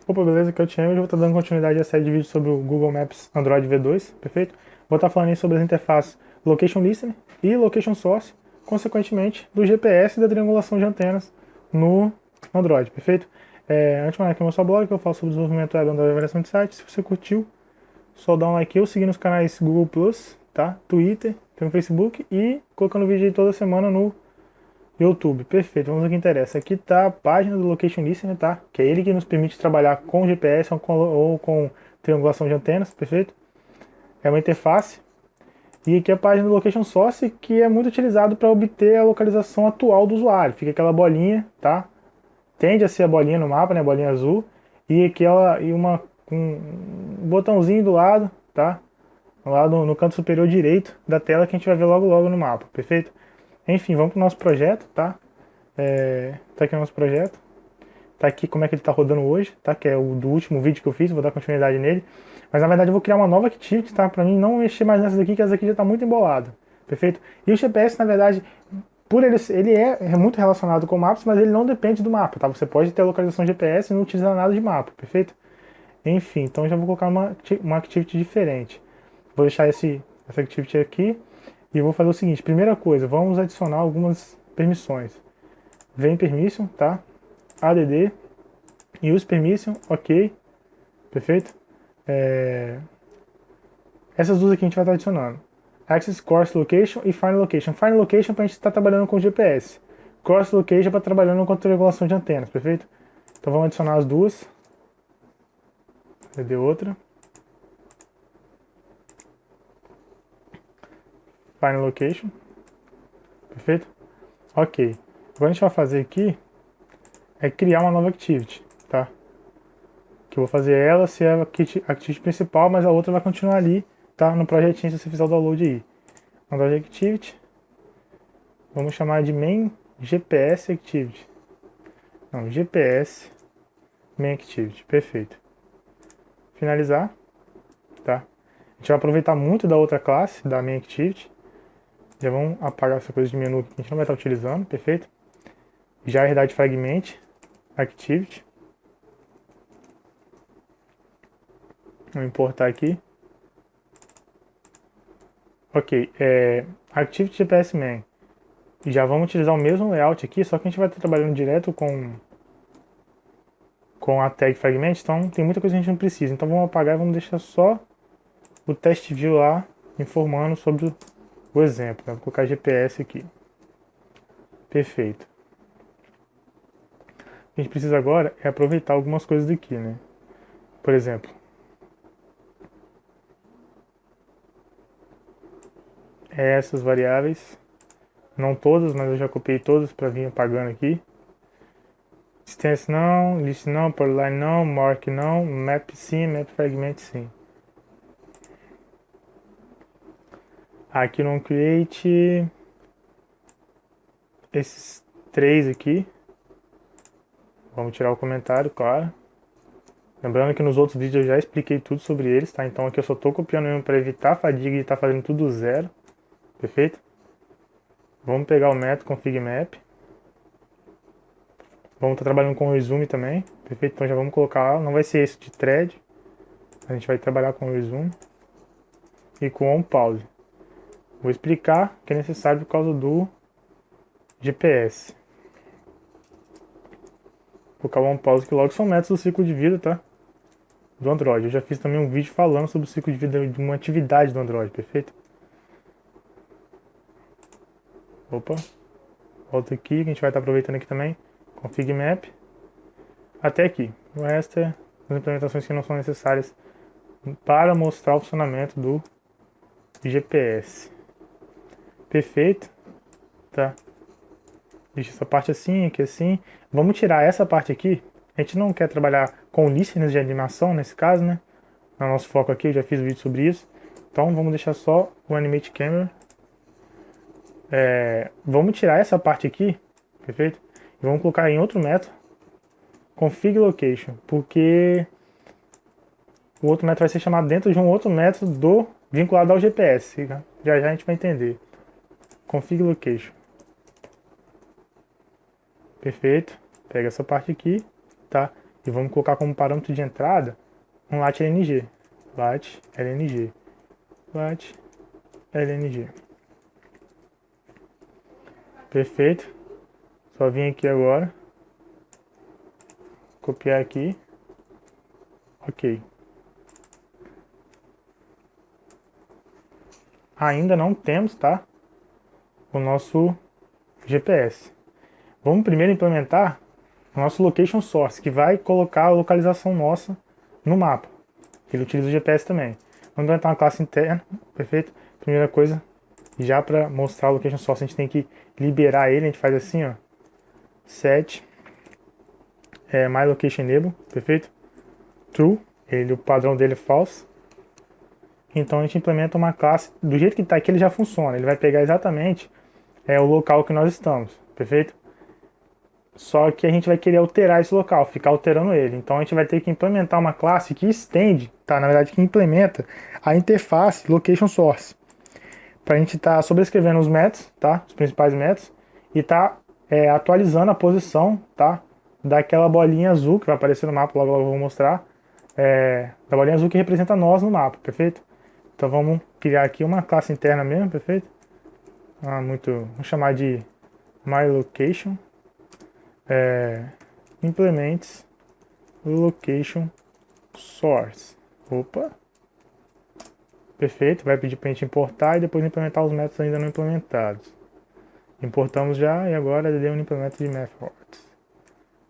Opa, beleza? Aqui é o Tiago. Hoje eu vou estar dando continuidade à série de vídeos sobre o Google Maps Android V2, perfeito? Vou estar falando aí sobre as interfaces Location Listener e Location Source, consequentemente do GPS e da triangulação de antenas no Android, perfeito? Antes de mais, aqui é o meu blog, que eu falo sobre desenvolvimento web, Android e avaliação de site. Se você curtiu, só dá um like ou seguir nos canais Google+, tá? Twitter, tem no Facebook e colocando vídeo aí toda semana no YouTube, perfeito, vamos ao que interessa. Aqui está a página do Location Listener, tá? Que é ele que nos permite trabalhar com GPS ou com triangulação de antenas, perfeito? É uma interface. E aqui é a página do Location Source, que é muito utilizado para obter a localização atual do usuário. Fica aquela bolinha, tá? Tende a ser a bolinha no mapa, né? A bolinha azul. E aqui ela e um botãozinho do lado, tá? Lá no canto superior direito da tela que a gente vai ver logo logo no mapa, perfeito? Enfim, vamos para o nosso projeto, tá? Tá aqui o nosso projeto. Tá aqui como é que ele tá rodando hoje, tá? Que é o do último vídeo que eu fiz, vou dar continuidade nele. Mas na verdade eu vou criar uma nova activity, tá? Pra mim não mexer mais nessas aqui, que essa aqui já tá muito embolada. Perfeito? E o GPS, na verdade, por ele é muito relacionado com mapas, mas ele não depende do mapa, tá? Você pode ter a localização GPS e não utilizar nada de mapa, perfeito? Enfim, então eu já vou colocar uma activity diferente. Vou deixar essa activity aqui e vou fazer o seguinte. Primeira coisa, vamos adicionar algumas permissões. Vem permission, tá? add use permission, ok, perfeito? É, Essas duas aqui a gente vai estar adicionando. Access Course Location e Final Location. Final Location para a gente estar trabalhando com GPS. Course Location para trabalhando com a regulação de antenas, perfeito? Então vamos adicionar as duas. Add outra. Final Location, perfeito? Ok. O que a gente vai fazer aqui é criar uma nova activity, tá? Que eu vou fazer ela ser a activity principal, mas a outra vai continuar ali, tá? No projetinho, se você fizer o download aí. Android Activity. Vamos chamar de main GPS Activity. Não, GPS main Activity. Perfeito. Finalizar, tá? A gente vai aproveitar muito da outra classe, da main Activity. Já vamos apagar essa coisa de menu que a gente não vai estar utilizando, perfeito? Já herdade fragment Activity. Vamos importar aqui. Ok, Activity GPS main. Já vamos utilizar o mesmo layout aqui, só que a gente vai estar trabalhando direto com a tag fragment, então tem muita coisa que a gente não precisa. Então vamos apagar e vamos deixar só o test view lá informando sobre o exemplo. Vou colocar GPS aqui. Perfeito. O que a gente precisa agora é aproveitar algumas coisas daqui, né? Por exemplo, essas variáveis, não todas, mas eu já copiei todas para vir apagando aqui. Distance não, list não, polyline não, mark não, map sim, map fragment sim. Aqui no create esses três aqui. Vamos tirar o comentário, claro. Lembrando que nos outros vídeos eu já expliquei tudo sobre eles, tá? Então aqui eu só estou copiando mesmo para evitar a fadiga de estar fazendo tudo zero. Perfeito? Vamos pegar o método config map. Vamos estar trabalhando com o resume também. Perfeito? Então já vamos colocar lá. Não vai ser esse de thread. A gente vai trabalhar com o resume e com on pause. Vou explicar que é necessário por causa do GPS. Vou colocar o on pause que logo são métodos do ciclo de vida, tá? Do Android. Eu já fiz também um vídeo falando sobre o ciclo de vida de uma atividade do Android, perfeito? Opa, volta aqui, que a gente vai estar aproveitando aqui também. Config map. Até aqui. O resto é as implementações que não são necessárias para mostrar o funcionamento do GPS. Perfeito. Tá. Deixa essa parte assim, aqui assim. Vamos tirar essa parte aqui. A gente não quer trabalhar com listeners de animação nesse caso, né? É o nosso foco aqui, eu já fiz um vídeo sobre isso. Então vamos deixar só o Animate Camera. Vamos tirar essa parte aqui, perfeito? E vamos colocar em outro método, config location, porque o outro método vai ser chamado dentro de um outro método vinculado ao GPS. Já já a gente vai entender. Config location. Perfeito. Pega essa parte aqui, tá? E vamos colocar como parâmetro de entrada um lat.lng. lat.lng. lat.lng. Perfeito. Só vim aqui agora. Copiar aqui. Ok. Ainda não temos, tá? O nosso GPS. Vamos primeiro implementar o nosso location source, que vai colocar a localização nossa no mapa. Ele utiliza o GPS também. Vamos implementar uma classe interna, perfeito? Primeira coisa, já para mostrar o location source, a gente tem que liberar ele. A gente faz assim, ó, set myLocationEnable, perfeito? True, o padrão dele é false. Então a gente implementa uma classe, do jeito que está aqui ele já funciona, ele vai pegar exatamente o local que nós estamos, perfeito? Só que a gente vai querer alterar esse local, ficar alterando ele. Então a gente vai ter que implementar uma classe que estende, tá? Na verdade, que implementa a interface location source. Para a gente estar sobrescrevendo os métodos, tá? Os principais métodos, e atualizando a posição, tá? Daquela bolinha azul que vai aparecer no mapa, logo eu vou mostrar. Da bolinha azul que representa nós no mapa, perfeito? Então vamos criar aqui uma classe interna mesmo, perfeito? Vamos chamar de myLocation. Implements location source. Opa! Perfeito, vai pedir para a gente importar e depois implementar os métodos ainda não implementados. Importamos já e agora deu um implemented methods.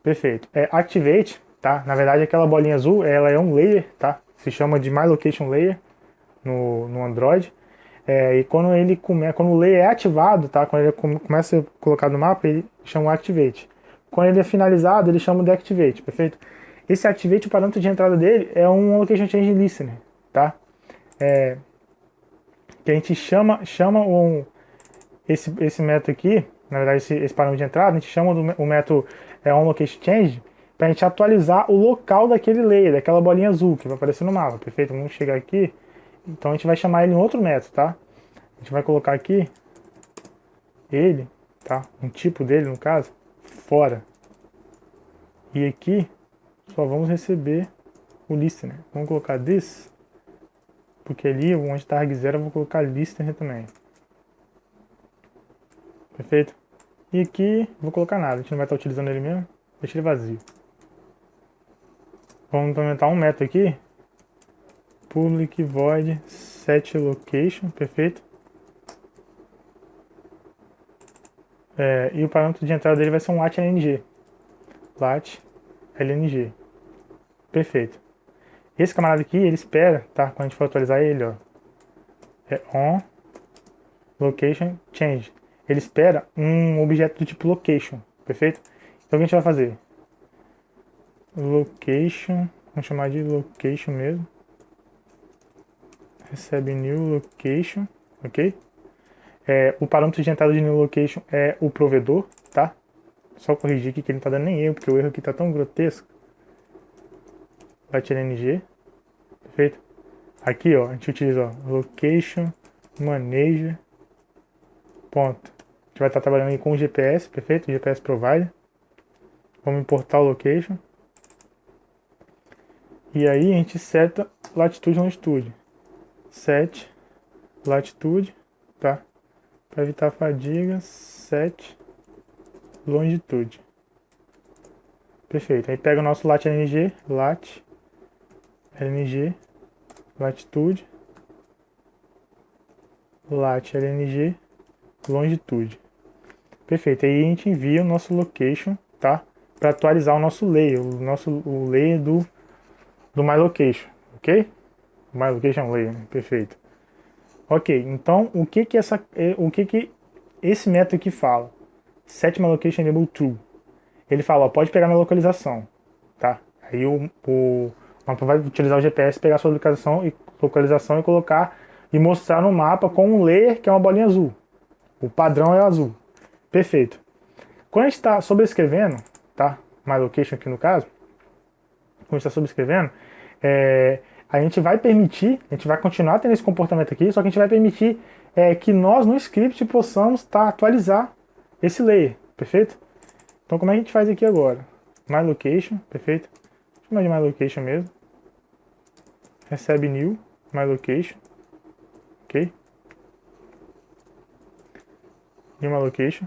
Perfeito. Activate, tá? Na verdade aquela bolinha azul, ela é um layer, tá? Se chama de myLocation layer no Android. E quando o layer é ativado, tá? Quando ele começa a ser colocado no mapa, ele chama o activate. Quando ele é finalizado, ele chama o deactivate, perfeito? Esse activate, o parâmetro de entrada dele é um location change listener, tá? Que a gente chama esse método aqui, na verdade esse parâmetro de entrada, a gente chama o método onLocationChange para a gente atualizar o local daquele layer, daquela bolinha azul que vai aparecer no mapa, perfeito? Vamos chegar aqui, então a gente vai chamar ele em outro método, tá? A gente vai colocar aqui ele, tá? Um tipo dele no caso, fora. E aqui só vamos receber o listener. Vamos colocar this, porque ali onde está arg 0 eu vou colocar listener também. Perfeito? E aqui vou colocar nada, a gente não vai estar utilizando ele mesmo, deixa ele vazio. Vamos implementar um método aqui, public void setLocation, perfeito? E o parâmetro de entrada dele vai ser um lat.lng. lat.lng. Perfeito. Esse camarada aqui, ele espera, tá? Quando a gente for atualizar ele, ó. On location change. Ele espera um objeto do tipo location, perfeito? Então o que a gente vai fazer? Location, vamos chamar de location mesmo. Recebe new location, ok? O parâmetro de entrada de new location é o provedor, tá? Só corrigir aqui que ele não tá dando nem erro, porque o erro aqui tá tão grotesco. lat.lng, perfeito? Aqui, ó, a gente utiliza, ó, location manager, ponto. A gente vai estar trabalhando aí com o GPS, perfeito? O GPS provider. Vamos importar o location. E aí a gente seta latitude e longitude. Set latitude, tá? Para evitar fadiga, set longitude. Perfeito. Aí pega o nosso lat.lng, lat.lng, latitude, lat.lng, longitude. Perfeito. Aí a gente envia o nosso location, tá? Para atualizar o nosso layer, o layer do myLocation, ok? myLocation layer, perfeito. Ok, então o que esse método aqui fala? Set myLocationEnable true. Ele fala, ó, pode pegar minha localização, tá? Aí o mapa vai utilizar o GPS, pegar a sua localização e colocar e mostrar no mapa com um layer que é uma bolinha azul. O padrão é azul. Perfeito. Quando a gente está sobrescrevendo, tá? myLocation aqui no caso, quando a gente está sobrescrevendo, a gente vai continuar tendo esse comportamento aqui, só que a gente vai permitir que nós no script possamos atualizar esse layer, perfeito? Então como é que a gente faz aqui agora? myLocation, perfeito? chamar de myLocation mesmo. Recebe new myLocation, ok? New myLocation.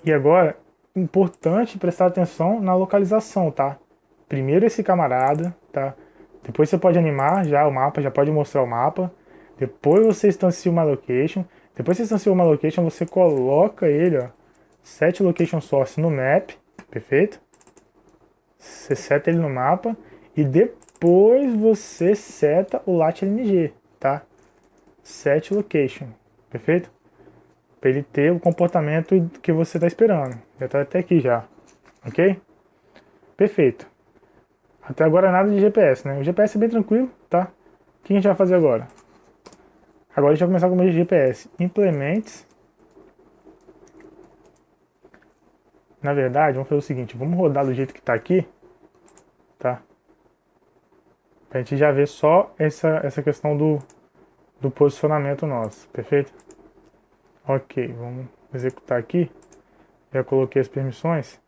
E agora, importante prestar atenção na localização, tá? Primeiro esse camarada, tá? Depois você pode animar já o mapa, já pode mostrar o mapa. Depois você instancia uma location. Depois você instancia uma location, você coloca ele, ó, set location source no map, perfeito? Você seta ele no mapa e depois você seta o lat.lng, tá? Set location, perfeito? Para ele ter o comportamento que você está esperando. Já está até aqui já, ok? Perfeito. Até agora nada de GPS, né? O GPS é bem tranquilo, tá? O que a gente vai fazer agora? Agora a gente vai começar com o GPS. Implements. Na verdade, vamos fazer o seguinte. Vamos rodar do jeito que está aqui, tá? Pra gente já ver só essa questão do posicionamento nosso, perfeito? Ok, vamos executar aqui. Já coloquei as permissões.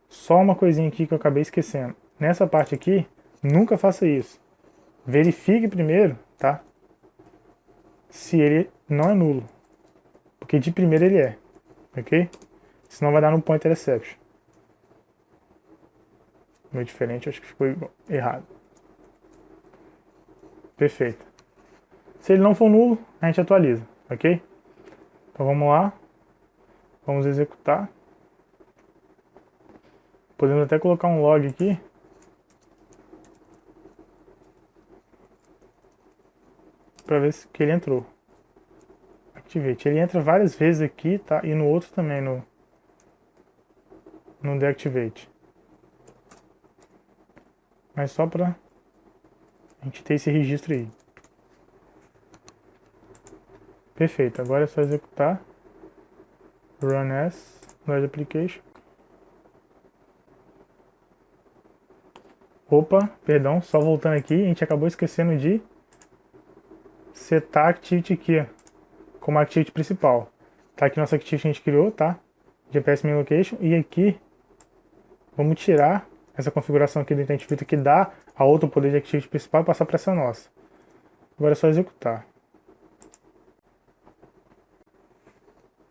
Só uma coisinha aqui que eu acabei esquecendo. Nessa parte aqui, nunca faça isso. Verifique primeiro, tá? Se ele não é nulo. Porque de primeira ele é, ok? Senão vai dar no pointer exception. Meio diferente, acho que ficou errado. Perfeito. Se ele não for nulo, a gente atualiza, ok? Então vamos lá. Vamos executar. Podemos até colocar um log aqui. Para ver se que ele entrou. Activate. Ele entra várias vezes aqui, tá? E no outro também, no deactivate. Mas só para a gente ter esse registro aí. Perfeito. Agora é só executar. Run as Android application. Opa, perdão, só voltando aqui, a gente acabou esquecendo de setar activity aqui, ó, como activity principal. Tá aqui nossa activity que a gente criou, tá? GPS main location. E aqui, vamos tirar essa configuração aqui do intent filter que dá a outro poder de activity principal e passar para essa nossa. Agora é só executar.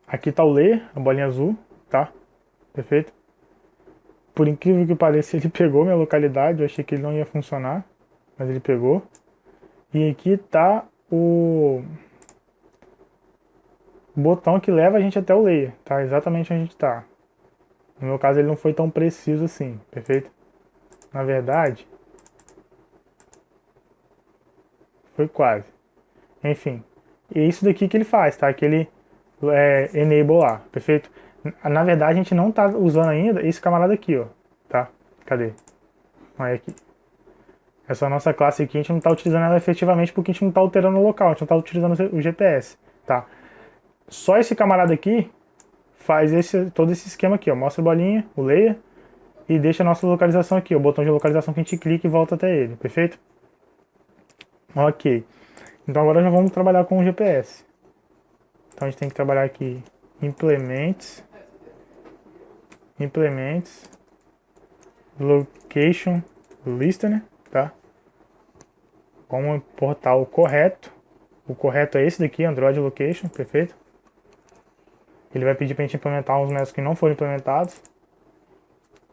Aqui tá o layer, a bolinha azul, tá? Perfeito? Por incrível que pareça, ele pegou minha localidade. Eu achei que ele não ia funcionar, mas ele pegou. E aqui tá o botão que leva a gente até o layer, tá? Exatamente onde a gente tá. No meu caso ele não foi tão preciso assim, perfeito? Na verdade, foi quase. Enfim, é isso daqui que ele faz, tá? Que ele enable lá, perfeito? Na verdade a gente não tá usando ainda esse camarada aqui, ó, tá? Cadê? Olha aqui. Essa nossa classe aqui a gente não tá utilizando ela efetivamente porque a gente não tá alterando o local, a gente não tá utilizando o GPS, tá? Só esse camarada aqui faz todo esse esquema aqui, ó. Mostra a bolinha, o layer, e deixa a nossa localização aqui, o botão de localização que a gente clica e volta até ele, perfeito? Ok. Então agora já vamos trabalhar com o GPS. Então a gente tem que trabalhar aqui Implements, Location Listener, tá? Vamos importar o correto. O correto é esse daqui, Android Location, perfeito? Ele vai pedir para a gente implementar uns métodos que não foram implementados.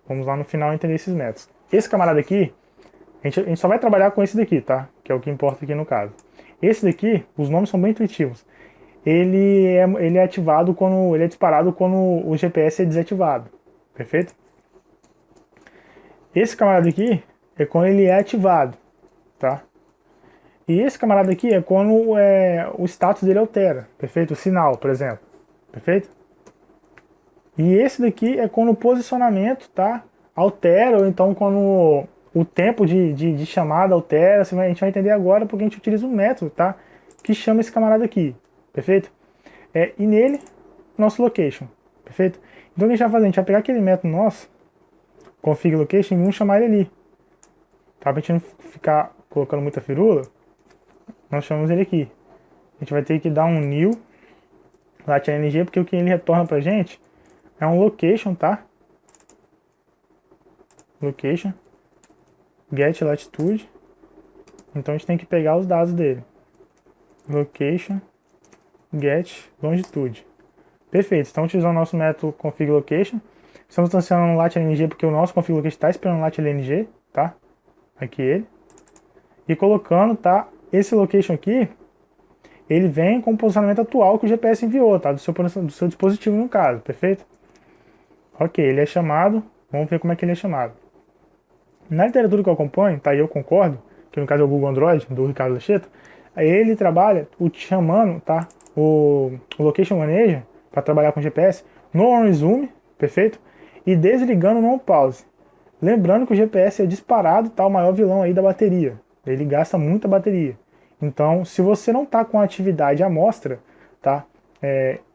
Vamos lá no final entender esses métodos. Esse camarada aqui, a gente só vai trabalhar com esse daqui, tá? Que é o que importa aqui no caso. Esse daqui, os nomes são bem intuitivos. Ele é ativado quando ele é disparado quando o GPS é desativado, perfeito? Esse camarada aqui é quando ele é ativado, tá? E esse camarada aqui é quando o status dele altera, perfeito? O sinal, por exemplo, perfeito? E esse daqui é quando o posicionamento, tá? Altera, ou então quando o tempo de chamada altera. A gente vai entender agora porque a gente utiliza um método, tá? Que chama esse camarada aqui, perfeito? E nele, nosso location, perfeito? Então o que a gente vai fazer? A gente vai pegar aquele método nosso, config location, e vamos chamar ele ali. Tá? Pra gente não ficar colocando muita firula, nós chamamos ele aqui. A gente vai ter que dar um new lat.lng, porque o que ele retorna pra gente é um location, tá? location, get latitude. Então a gente tem que pegar os dados dele. Location, get longitude. Perfeito, estamos utilizando o nosso método config location. Estamos instanciando um lat.lng porque o nosso config location está esperando o lat.lng, tá? Aqui ele. E colocando, tá? Esse location aqui, ele vem com o posicionamento atual que o GPS enviou, tá? Do seu dispositivo no caso, perfeito? Ok, ele é chamado. Vamos ver como é que ele é chamado. Na literatura que eu acompanho, tá? E eu concordo, que no caso é o Google Android, do Ricardo Lecheta, ele trabalha chamando, tá? O Location Manager, para trabalhar com GPS, no on resume, perfeito? E desligando no on pause. Lembrando que o GPS é disparado, tá? O maior vilão aí da bateria. Ele gasta muita bateria. Então, se você não está com a atividade à mostra, tá?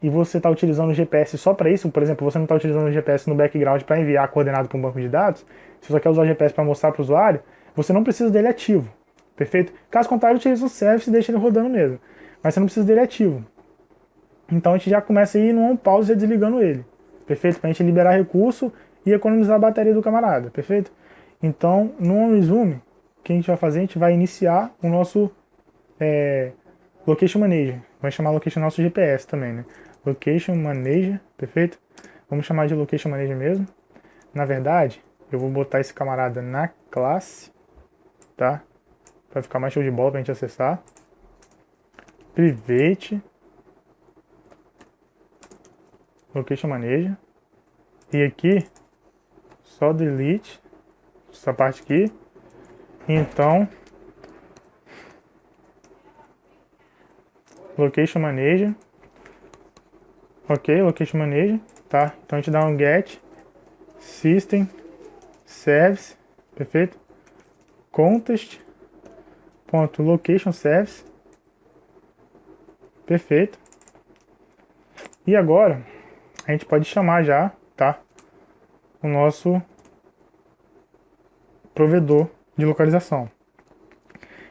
E você está utilizando o GPS só para isso, por exemplo, você não está utilizando o GPS no background para enviar coordenado para um banco de dados, se você quer usar o GPS para mostrar para o usuário, você não precisa dele ativo, perfeito? Caso contrário, utiliza o service e deixa ele rodando mesmo, mas você não precisa dele ativo. Então a gente já começa a ir no on pause e desligando ele, perfeito? Para a gente liberar recurso e economizar a bateria do camarada, perfeito? Então, no on resume, o que a gente vai fazer? A gente vai iniciar o nosso Location Manager. Vai chamar Location nosso GPS também, né? Location Manager, perfeito? Vamos chamar de Location Manager mesmo. Na verdade, eu vou botar esse camarada na classe, tá? Para ficar mais show de bola pra gente acessar. Private Location Manager. E aqui, só delete essa parte aqui. Então, Location Manager. Ok, Location Manager, tá? Então a gente dá um get system service, perfeito? Context.location service, perfeito? E agora a gente pode chamar já, tá? O nosso provedor de localização.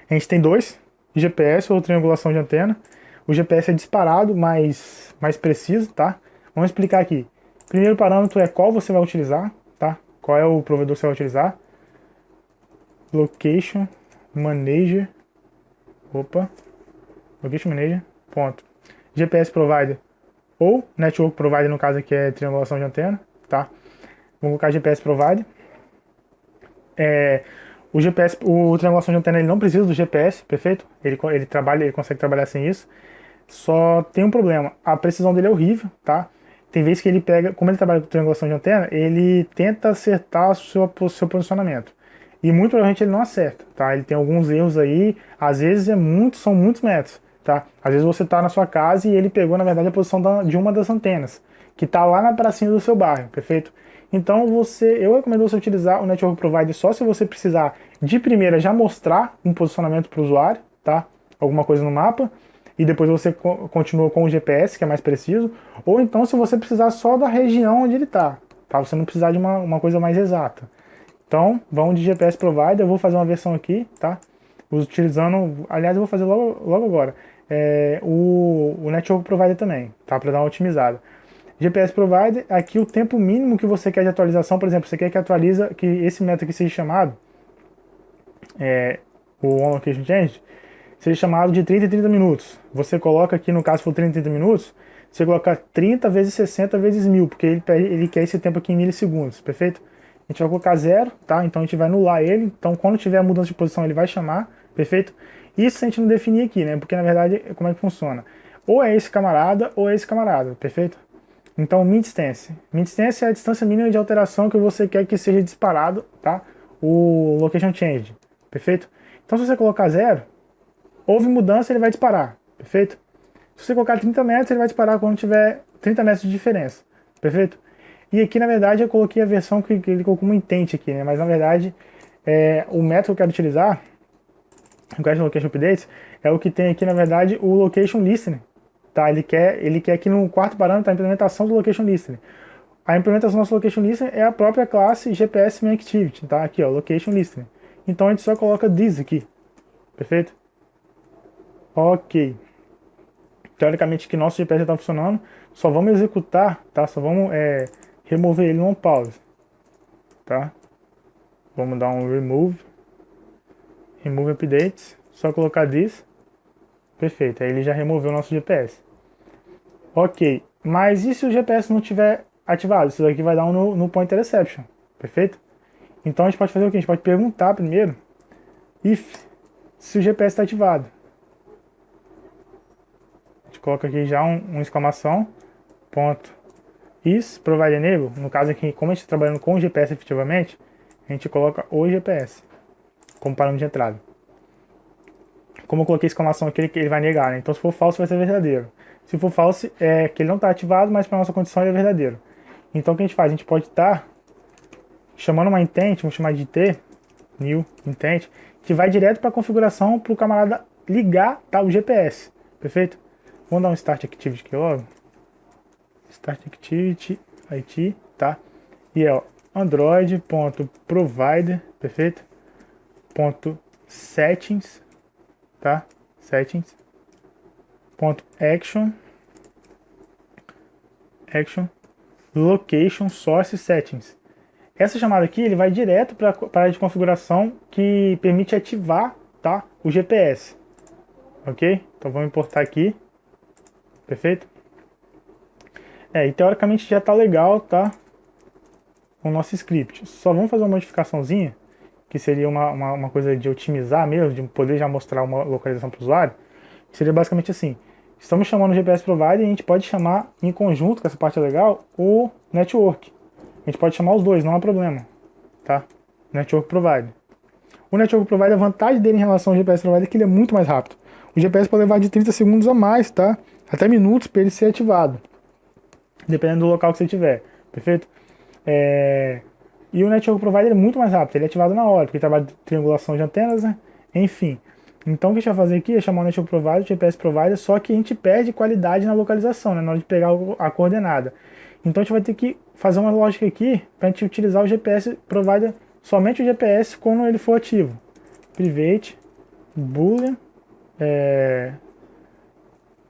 A gente tem dois, GPS ou triangulação de antena. O GPS é disparado, mais preciso, tá? Vamos explicar aqui. Primeiro parâmetro é qual você vai utilizar, tá? Qual é o provedor que você vai utilizar. Location Manager. Location Manager. Ponto. GPS Provider ou Network Provider, no caso aqui é triangulação de antena, tá? Vamos colocar GPS Provider. O GPS, o triangulação de antena, ele não precisa do GPS, perfeito? Ele consegue trabalhar sem isso. Só tem um problema, a precisão dele é horrível, tá? Tem vezes que ele pega, como ele trabalha com triangulação de antena, ele tenta acertar o seu posicionamento. E muito provavelmente ele não acerta, tá? Ele tem alguns erros aí, às vezes são muitos metros, tá? Às vezes você tá na sua casa e ele pegou, na verdade, a posição de uma das antenas, que tá lá na pracinha do seu bairro, perfeito? Então eu recomendo você utilizar o Network Provider só se você precisar de primeira já mostrar um posicionamento para o usuário, tá? Alguma coisa no mapa, e depois você continua com o GPS, que é mais preciso, ou então se você precisar só da região onde ele está, tá? Você não precisar de uma coisa mais exata. Então, vamos de GPS Provider, eu vou fazer uma versão aqui, tá? Utilizando, aliás, eu vou fazer logo agora, o Network Provider também, tá? Para dar uma otimizada. GPS Provider, aqui o tempo mínimo que você quer de atualização, por exemplo, você quer que esse método aqui seja chamado, o OnLocation Change, seja chamado de 30 em 30 minutos. Você coloca aqui, no caso for 30 em 30 minutos, você coloca 30 vezes 60 vezes 1000, porque ele quer esse tempo aqui em milissegundos, perfeito? A gente vai colocar 0, tá? Então a gente vai anular ele, então quando tiver a mudança de posição ele vai chamar, perfeito? Isso a gente não definir aqui, né? Porque na verdade, como é que funciona? Ou é esse camarada, ou é esse camarada, perfeito? Então, min distance. Min distance é a distância mínima de alteração que você quer que seja disparado, tá? O location change, perfeito? Então se você colocar 0, houve mudança, ele vai disparar, perfeito? Se você colocar 30 metros, ele vai disparar quando tiver 30 metros de diferença, perfeito? E aqui, na verdade, eu coloquei a versão que ele colocou como intent aqui, né? Mas, na verdade, o método que eu quero utilizar, o Crash Location Updates, é o que tem aqui, na verdade, o Location Listening, tá? Ele quer aqui no quarto parâmetro a implementação do Location Listening. A implementação do nosso Location Listening é a própria classe GPS Main Activity, tá? Aqui, ó, Location Listening. Então, a gente só coloca this aqui, perfeito? Ok. Teoricamente que nosso GPS está funcionando, só vamos executar, tá? Só vamos remover ele no pause, tá? Vamos dar um remove updates, só colocar this, perfeito, aí ele já removeu o nosso GPS. Ok, mas e se o GPS não tiver ativado? Isso daqui vai dar um no point interception, perfeito? Então a gente pode fazer o que? A gente pode perguntar primeiro if, se o GPS está ativado. A gente coloca aqui já uma exclamação, ponto, is provide enable. No caso aqui, como a gente está trabalhando com o GPS efetivamente, a gente coloca o GPS como parâmetro de entrada. Como eu coloquei exclamação aqui, ele vai negar, né? Então se for falso vai ser verdadeiro. Se for falso, é que ele não está ativado, mas para nossa condição ele é verdadeiro. Então o que a gente faz? A gente pode estar chamando uma intent, vamos chamar de t, new intent, que vai direto para a configuração para o camarada ligar, tá, o GPS, perfeito? Vamos dar um start activity aqui logo. Start activity IT, tá? E é android.provider, perfeito? .settings, tá? Settings. .action location source settings. Essa chamada aqui ele vai direto para a área de configuração que permite ativar, tá, o GPS. Ok? Então vamos importar aqui. Perfeito? E teoricamente já está legal, tá? O nosso script. Só vamos fazer uma modificaçãozinha, que seria uma coisa de otimizar mesmo, de poder já mostrar uma localização para o usuário. Seria basicamente assim. Estamos chamando o GPS Provider e a gente pode chamar em conjunto, com essa parte legal, o Network. A gente pode chamar os dois, não há problema, tá? Network Provider. O Network Provider, a vantagem dele em relação ao GPS Provider é que ele é muito mais rápido. O GPS pode levar de 30 segundos a mais, tá? Até minutos para ele ser ativado, dependendo do local que você tiver, perfeito? E o Network Provider é muito mais rápido, ele é ativado na hora, porque ele trabalha de triangulação de antenas, né? Enfim. Então o que a gente vai fazer aqui é chamar o Network Provider, o GPS Provider, só que a gente perde qualidade na localização, né? Na hora de pegar a coordenada. Então a gente vai ter que fazer uma lógica aqui para a gente utilizar o GPS Provider, somente o GPS quando ele for ativo. Private, boolean,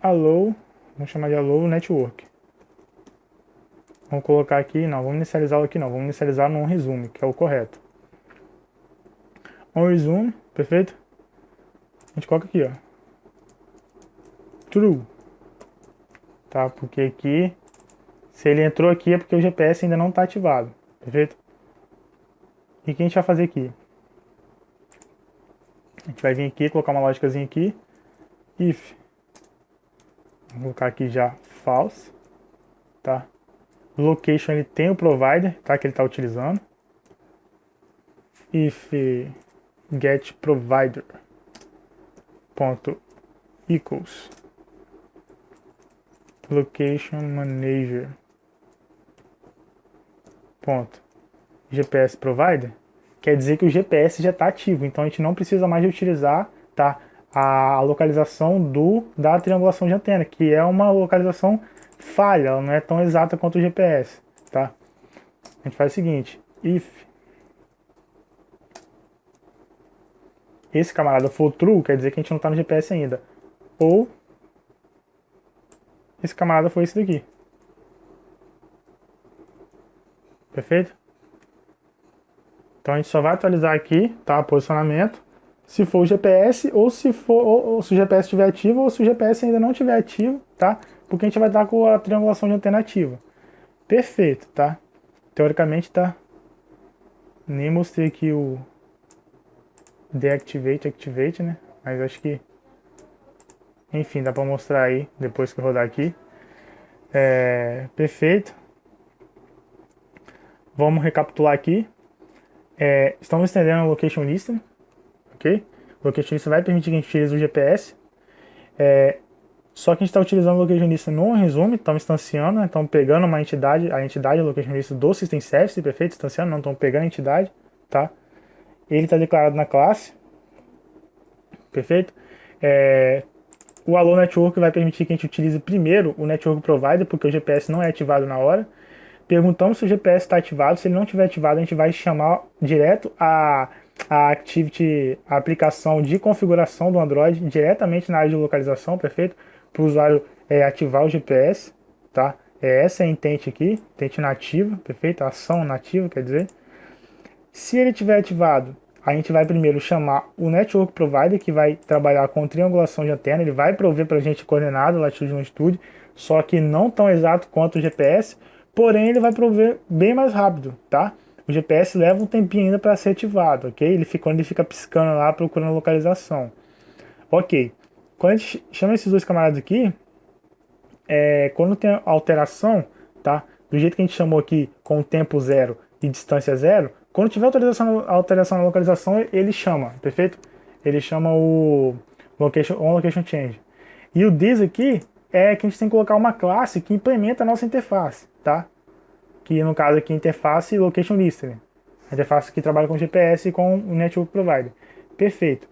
allow, vamos chamar de allow network. Vamos colocar aqui, não, vamos inicializá-lo aqui não, vamos inicializar no resume, que é o correto. On resume, perfeito? A gente coloca aqui, ó, true, tá? Porque aqui, se ele entrou aqui é porque o GPS ainda não está ativado, perfeito? E o que a gente vai fazer aqui? A gente vai vir aqui, colocar uma lógicazinha aqui, if, vou colocar aqui já false, tá? Location ele tem o provider, tá? Que ele está utilizando. If get provider ponto equals location manager ponto GPS provider, quer dizer que o GPS já está ativo, então a gente não precisa mais de utilizar, tá, a localização da triangulação de antena, que é uma localização falha, ela não é tão exata quanto o GPS, tá? A gente faz o seguinte, if esse camarada for true, quer dizer que a gente não está no GPS ainda, ou esse camarada foi esse daqui, perfeito? Então a gente só vai atualizar aqui, tá, posicionamento, se for o GPS ou se o GPS estiver ativo ou se o GPS ainda não estiver ativo, tá? Porque a gente vai estar com a triangulação de antena ativa. Perfeito, tá? Teoricamente tá. Nem mostrei aqui o deactivate, activate, né? Mas acho que, enfim, dá para mostrar aí depois que eu rodar aqui. Perfeito. Vamos recapitular aqui. Estamos estendendo o Location Listener, ok? O Location Listener vai permitir que a gente utilize o GPS. Só que a gente está utilizando o Location Listener no resume, estamos instanciando, né? Estamos pegando uma entidade, a entidade Location Listener do System Service, perfeito? Instanciando, não estamos pegando a entidade, tá? Ele está declarado na classe, perfeito? O Allow Network vai permitir que a gente utilize primeiro o Network Provider, porque o GPS não é ativado na hora. Perguntamos se o GPS está ativado, se ele não estiver ativado, a gente vai chamar direto a Activity, a aplicação de configuração do Android, diretamente na área de localização, perfeito? Para o usuário ativar o GPS, tá? Essa é a intent aqui, intent nativa, perfeito? A ação nativa, quer dizer. Se ele estiver ativado, a gente vai primeiro chamar o Network Provider, que vai trabalhar com triangulação de antena, ele vai prover para a gente coordenada, latitude e longitude, só que não tão exato quanto o GPS, porém ele vai prover bem mais rápido, tá? O GPS leva um tempinho ainda para ser ativado, ok? Quando ele fica piscando lá, procurando localização. Ok, quando a gente chama esses dois camaradas aqui, quando tem alteração, tá? Do jeito que a gente chamou aqui, com tempo zero e distância zero, quando tiver alteração na localização, ele chama, perfeito? Ele chama o location change. E o this aqui é que a gente tem que colocar uma classe que implementa a nossa interface, tá? Que no caso aqui, interface location listener. A interface que trabalha com GPS e com o network provider. Perfeito.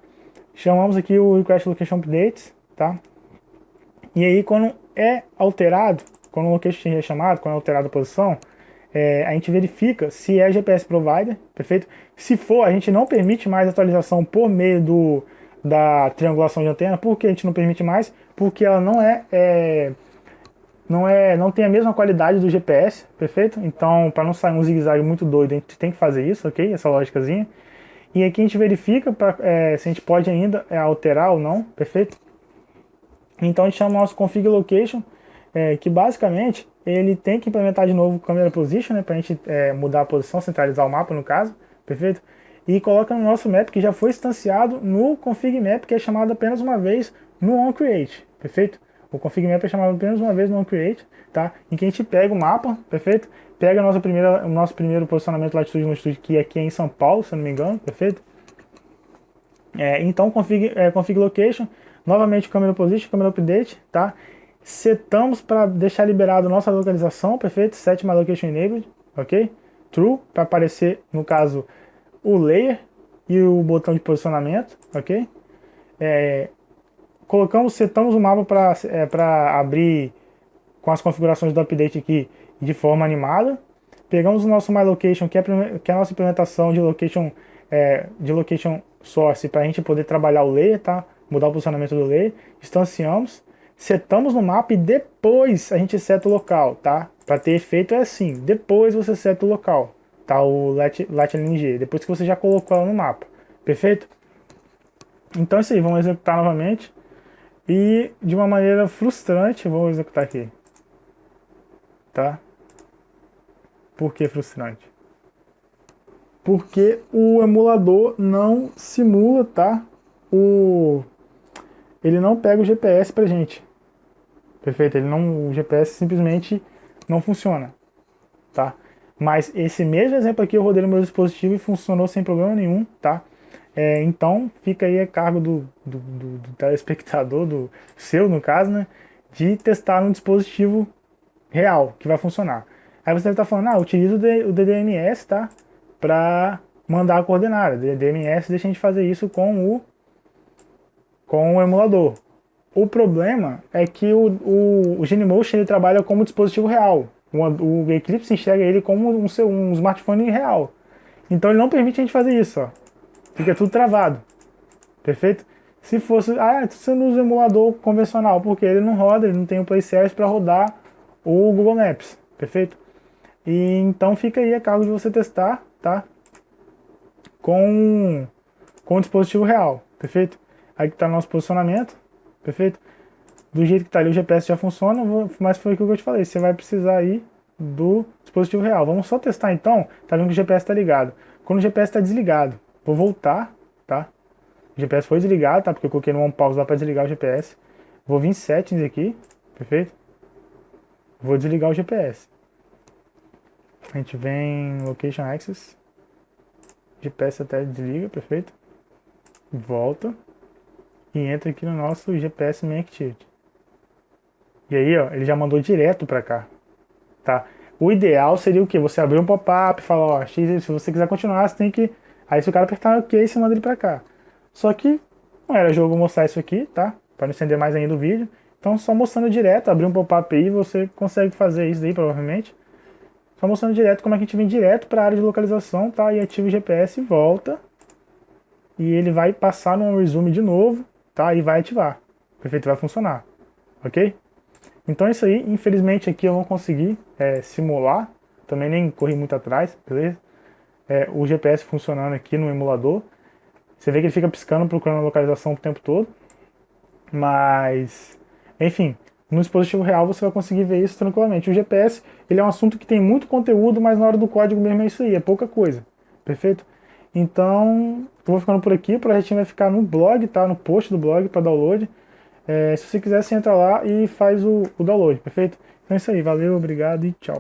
Chamamos aqui o request location updates, tá? E aí quando é alterado, quando o location change é chamado, quando é alterada a posição, a gente verifica se é GPS provider, perfeito? Se for, a gente não permite mais atualização por meio da triangulação de antena. Por que a gente não permite mais? Porque ela não tem a mesma qualidade do GPS, perfeito? Então, para não sair um zigue-zague muito doido, a gente tem que fazer isso, ok? Essa lógicazinha. E aqui a gente verifica se a gente pode ainda alterar ou não, perfeito? Então a gente chama o nosso config location, que basicamente ele tem que implementar de novo o camera position, né, para a gente mudar a posição, centralizar o mapa no caso, perfeito? E coloca no nosso map que já foi instanciado no config map, que é chamado apenas uma vez no onCreate, perfeito? O config map é chamado apenas uma vez no onCreate, tá? Em que a gente pega o mapa, perfeito? Pega o nosso primeiro posicionamento latitude e longitude, que aqui é em São Paulo, se eu não me engano, perfeito? Então config location, novamente camera position, camera update, tá? Setamos para deixar liberado nossa localização, perfeito? Set my location enabled, ok? True, para aparecer, no caso, o layer e o botão de posicionamento, ok? Setamos o mapa para abrir com as configurações do update aqui de forma animada. Pegamos o nosso My Location, que é a nossa implementação de location source, para a gente poder trabalhar o layer, tá? Mudar o posicionamento do layer. Instanciamos, setamos no mapa e depois a gente seta o local, tá? Para ter efeito é assim, depois você seta o local, tá? O LatLNG, depois que você já colocou ela no mapa, perfeito? Então é isso aí, vamos executar novamente. E de uma maneira frustrante, vou executar aqui, tá? Por que frustrante? Porque o emulador não simula, tá? Ele não pega o GPS pra gente. Perfeito? O GPS simplesmente não funciona, tá? Mas esse mesmo exemplo aqui eu rodei no meu dispositivo e funcionou sem problema nenhum, tá? Então fica aí a cargo do telespectador, do seu no caso, né? De testar um dispositivo real, que vai funcionar. Aí você deve estar falando, utiliza o DDMS, tá? Para mandar a coordenada. O DDMS deixa a gente fazer isso com o emulador. O problema é que o Genymotion ele trabalha como dispositivo real. O Eclipse enxerga ele como um smartphone real. Então ele não permite a gente fazer isso, ó. Fica tudo travado. Perfeito? Se fosse, você não usa emulador convencional, porque ele não roda, ele não tem o Play Service para rodar o Google Maps. Perfeito? E então fica aí a cargo de você testar, tá? Com o dispositivo real. Perfeito? Aí que está o nosso posicionamento. Perfeito? Do jeito que está ali o GPS já funciona, mas foi o que eu te falei. Você vai precisar aí do dispositivo real. Vamos só testar então. Tá vendo que o GPS está ligado. Quando o GPS está desligado, vou voltar, tá? O GPS foi desligado, tá? Porque eu coloquei no on pause lá para desligar o GPS. Vou vir em settings aqui, perfeito? Vou desligar o GPS. A gente vem em location access. GPS até desliga, perfeito? Volta e entra aqui no nosso GPS Main Activity. E aí, ó, ele já mandou direto para cá, tá? O ideal seria o quê? Você abrir um pop-up e falar, ó, X, se você quiser continuar, você tem que... Aí se o cara apertar OK, você manda ele para cá. Só que não era jogo mostrar isso aqui, tá? Para não estender mais ainda o vídeo. Então só mostrando direto, abrir um pop-up aí, você consegue fazer isso aí provavelmente. Só mostrando direto como é que a gente vem direto para a área de localização, tá? E ativa o GPS e volta. E ele vai passar no resume de novo, tá? E vai ativar. Perfeito, vai funcionar. Ok? Então é isso aí. Infelizmente aqui eu não consegui simular. Também nem corri muito atrás, beleza? o GPS funcionando aqui no emulador. Você vê que ele fica piscando, procurando a localização o tempo todo. Mas, enfim, no dispositivo real você vai conseguir ver isso tranquilamente. O GPS, ele é um assunto que tem muito conteúdo, mas na hora do código mesmo é isso aí, é pouca coisa. Perfeito? Então, eu vou ficando por aqui, o projetinho vai ficar no blog, tá? No post do blog para download. Se você quiser, você entra lá e faz o download, perfeito? Então é isso aí, valeu, obrigado e tchau.